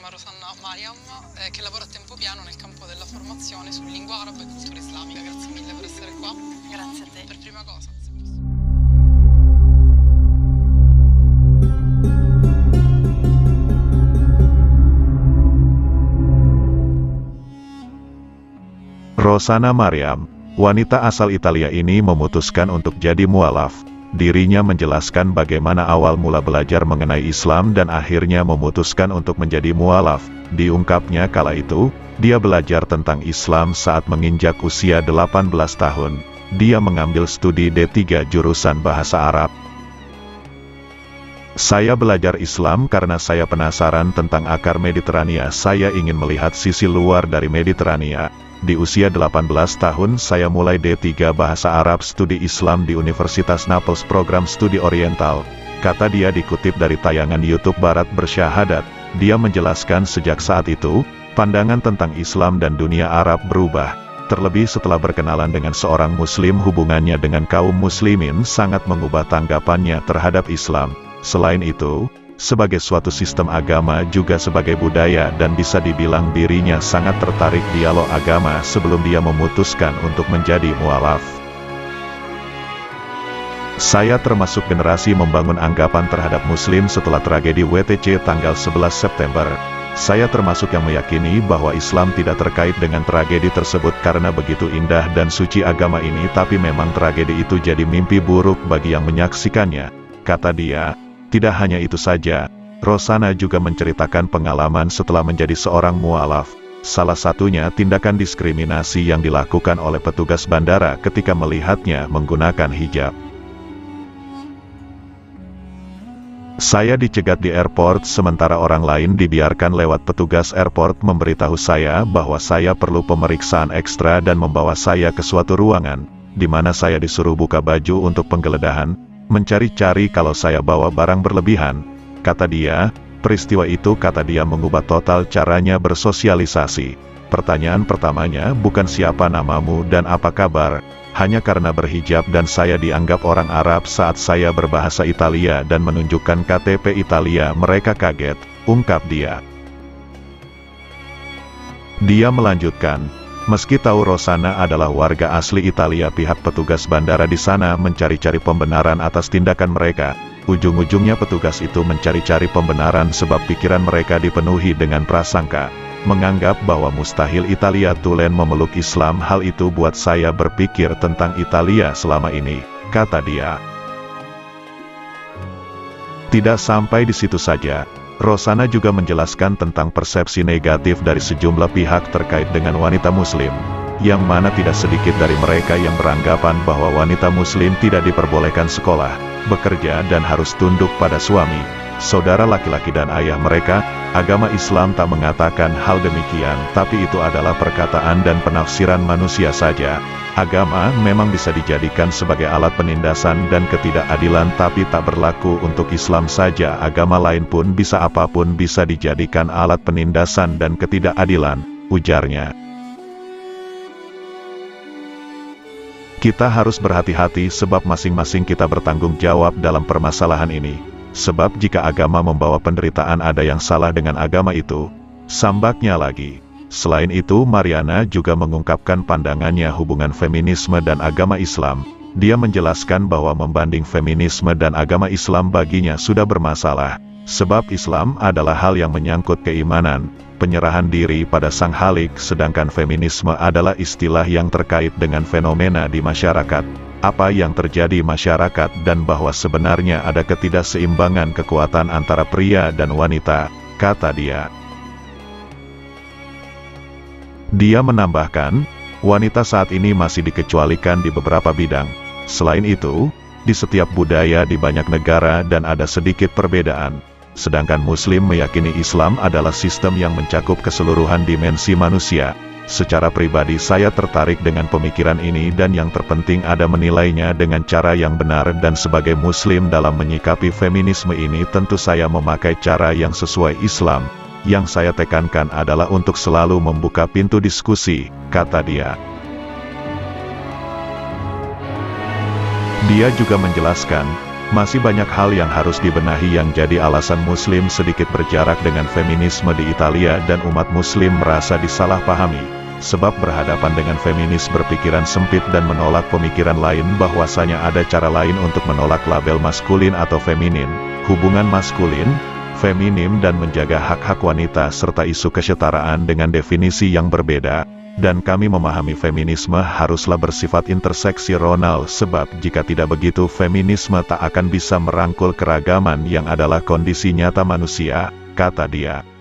chiama Rosanna Mariam, che lavora a tempo pieno nel campo della formazione su lingua araba e cultura islamica. Grazie mille per essere qua. Grazie a te. Per prima cosa. Rosanna Mariam, wanita asal Italia ini memutuskan untuk jadi mualaf. Dirinya menjelaskan bagaimana awal mula belajar mengenai Islam dan akhirnya memutuskan untuk menjadi mualaf. Diungkapnya kala itu, dia belajar tentang Islam saat menginjak usia 18 tahun. Dia mengambil studi D3 jurusan Bahasa Arab. Saya belajar Islam karena saya penasaran tentang akar Mediterania. Saya ingin melihat sisi luar dari Mediterania. Di usia 18 tahun saya mulai D3 Bahasa Arab Studi Islam di Universitas Naples Program Studi Oriental. Kata dia dikutip dari tayangan YouTube Barat Bersyahadat. Dia menjelaskan sejak saat itu, pandangan tentang Islam dan dunia Arab berubah. Terlebih setelah berkenalan dengan seorang Muslim, hubungannya dengan kaum Muslimin sangat mengubah tanggapannya terhadap Islam. Selain itu, sebagai suatu sistem agama juga sebagai budaya dan bisa dibilang dirinya sangat tertarik dialog agama sebelum dia memutuskan untuk menjadi mualaf. Saya termasuk generasi membangun anggapan terhadap Muslim setelah tragedi WTC tanggal 11 September. Saya termasuk yang meyakini bahwa Islam tidak terkait dengan tragedi tersebut karena begitu indah dan suci agama ini, tapi memang tragedi itu jadi mimpi buruk bagi yang menyaksikannya. Kata dia. Tidak hanya itu saja, Rosanna juga menceritakan pengalaman setelah menjadi seorang mualaf. Salah satunya tindakan diskriminasi yang dilakukan oleh petugas bandara ketika melihatnya menggunakan hijab. Saya dicegat di airport sementara orang lain dibiarkan lewat. Petugas airport memberitahu saya bahwa saya perlu pemeriksaan ekstra dan membawa saya ke suatu ruangan, di mana saya disuruh buka baju untuk penggeledahan. Mencari-cari kalau saya bawa barang berlebihan. Kata dia, peristiwa itu kata dia mengubah total caranya bersosialisasi. Pertanyaan pertamanya bukan siapa namamu dan apa kabar, hanya karena berhijab dan saya dianggap orang Arab saat saya berbahasa Italia dan menunjukkan KTP Italia. Mereka kaget, ungkap dia. Dia melanjutkan, meski tahu Rosanna adalah warga asli Italia, pihak petugas bandara di sana mencari-cari pembenaran atas tindakan mereka. Ujung-ujungnya petugas itu mencari-cari pembenaran sebab pikiran mereka dipenuhi dengan prasangka. Menganggap bahwa mustahil Italia tulen memeluk Islam. Hal itu buat saya berpikir tentang Italia selama ini, kata dia. Tidak sampai di situ saja. Rosanna juga menjelaskan tentang persepsi negatif dari sejumlah pihak terkait dengan wanita Muslim, yang mana tidak sedikit dari mereka yang beranggapan bahwa wanita Muslim tidak diperbolehkan sekolah, bekerja dan harus tunduk pada suami, saudara laki-laki dan ayah mereka. Agama Islam tak mengatakan hal demikian, tapi itu adalah perkataan dan penafsiran manusia saja. Agama memang bisa dijadikan sebagai alat penindasan dan ketidakadilan, tapi tak berlaku untuk Islam saja. Agama lain pun bisa, apapun bisa dijadikan alat penindasan dan ketidakadilan, ujarnya. Kita harus berhati-hati sebab masing-masing kita bertanggung jawab dalam permasalahan ini. Sebab jika agama membawa penderitaan, ada yang salah dengan agama itu, sambaknya lagi. Selain itu, Mariana juga mengungkapkan pandangannya hubungan feminisme dan agama Islam. Dia menjelaskan bahwa membanding feminisme dan agama Islam baginya sudah bermasalah. Sebab Islam adalah hal yang menyangkut keimanan, penyerahan diri pada Sang Khalik, sedangkan feminisme adalah istilah yang terkait dengan fenomena di masyarakat. Apa yang terjadi masyarakat dan bahwa sebenarnya ada ketidakseimbangan kekuatan antara pria dan wanita, kata dia. Dia menambahkan, wanita saat ini masih dikecualikan di beberapa bidang. Selain itu, di setiap budaya di banyak negara dan ada sedikit perbedaan. Sedangkan Muslim meyakini Islam adalah sistem yang mencakup keseluruhan dimensi manusia. Secara pribadi saya tertarik dengan pemikiran ini dan yang terpenting ada menilainya dengan cara yang benar, dan sebagai Muslim dalam menyikapi feminisme ini tentu saya memakai cara yang sesuai Islam. Yang saya tekankan adalah untuk selalu membuka pintu diskusi, kata dia. Dia juga menjelaskan, Masih banyak hal yang harus dibenahi yang jadi alasan Muslim sedikit berjarak dengan feminisme di Italia dan umat Muslim merasa disalahpahami, sebab berhadapan dengan feminis berpikiran sempit dan menolak pemikiran lain bahwasanya ada cara lain untuk menolak label maskulin atau feminin, hubungan maskulin, feminim dan menjaga hak-hak wanita serta isu kesetaraan dengan definisi yang berbeda. Dan kami memahami feminisme haruslah bersifat interseksional sebab jika tidak begitu feminisme tak akan bisa merangkul keragaman yang adalah kondisi nyata manusia, kata dia.